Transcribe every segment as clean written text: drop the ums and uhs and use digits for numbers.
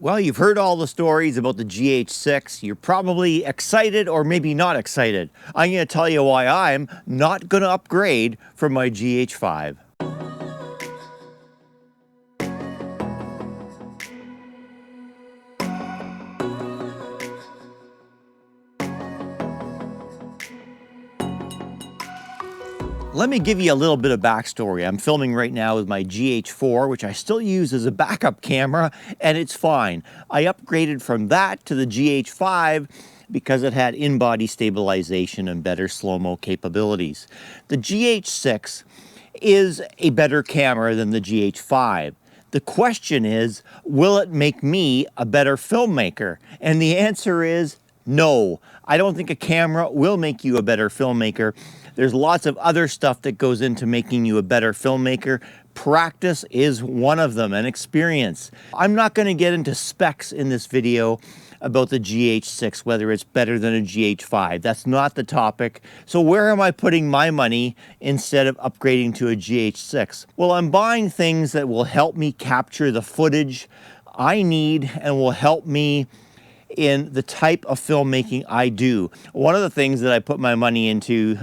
Well, you've heard all the stories about the GH6. You're probably excited or maybe not excited. I'm going to tell you why I'm not going to upgrade from my GH5. Let me give you a little bit of backstory. I'm filming right now with my GH4, which I still use as a backup camera, and it's fine. I upgraded from that to the GH5 because it had in-body stabilization and better slow-mo capabilities. The GH6 is a better camera than the GH5. The question is, will it make me a better filmmaker? And the answer is no. I don't think a camera will make you a better filmmaker. There's lots of other stuff that goes into making you a better filmmaker. Practice is one of them, and experience. I'm not going to get into specs in this video about the GH6, whether it's better than a GH5. That's not the topic. So where am I putting my money instead of upgrading to a GH6? Well, I'm buying things that will help me capture the footage I need and will help me in the type of filmmaking I do. One of the things that I put my money into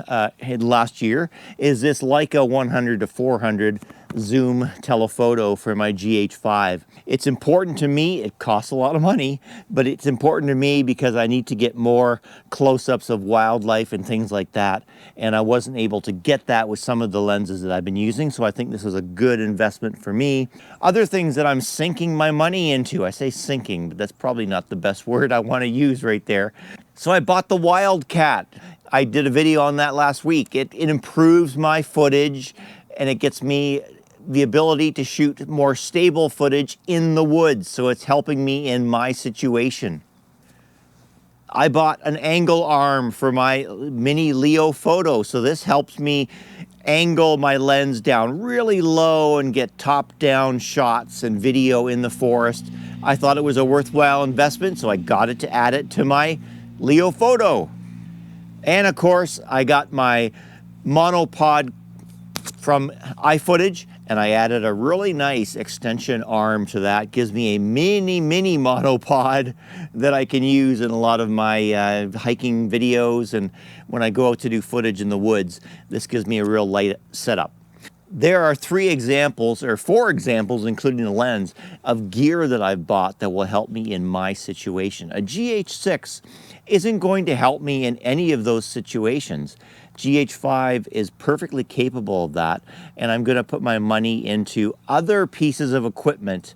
last year is this Leica 100-400 zoom telephoto for my GH5. It's important to me. It costs a lot of money, but it's important to me because I need to get more close-ups of wildlife and things like that, and I wasn't able to get that with some of the lenses that I've been using, so I think this was a good investment for me. Other things that I'm sinking my money into, I say sinking, but that's probably not the best word I want to use right there. So I bought the Wildcat. I did a video on that last week. It improves my footage, and it gets me the ability to shoot more stable footage in the woods, so it's helping me in my situation. I bought an angle arm for my mini Leo photo, so this helps me angle my lens down really low and get top-down shots and video in the forest. I thought it was a worthwhile investment, so I got it to add it to my Leo photo. And of course, I got my monopod from iFootage, and I added a really nice extension arm to that. Gives me a mini monopod that I can use in a lot of my hiking videos, and when I go out to do footage in the woods, this gives me a real light setup. There are 4 examples, including the lens, of gear that I've bought that will help me in my situation. A GH6 isn't going to help me in any of those situations. GH5 is perfectly capable of that, and I'm going to put my money into other pieces of equipment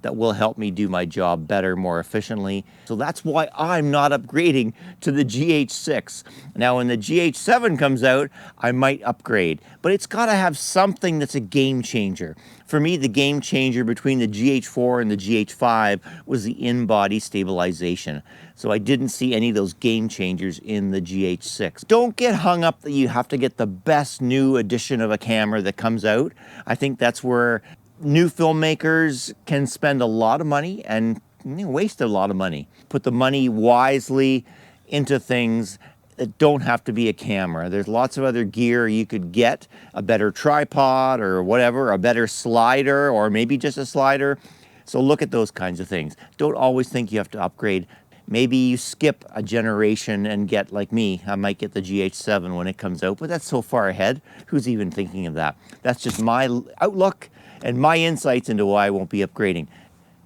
that will help me do my job better, more efficiently. So that's why I'm not upgrading to the GH6. Now, when the GH7 comes out, I might upgrade, but it's got to have something that's a game changer. For me, the game changer between the GH4 and the GH5 was the in-body stabilization. So I didn't see any of those game changers in the GH6. Don't get hung up that you have to get the best new edition of a camera that comes out. I think that's where new filmmakers can spend a lot of money and waste a lot of money. Put the money wisely into things that don't have to be a camera. There's lots of other gear you could get, a better tripod or whatever, a better slider, or maybe just a slider. So look at those kinds of things. Don't always think you have to upgrade. Maybe you skip a generation and get, like me, I might get the GH7 when it comes out, but that's so far ahead. Who's even thinking of that? That's just my outlook and my insights into why I won't be upgrading.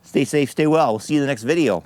Stay safe, stay well. We'll see you in the next video.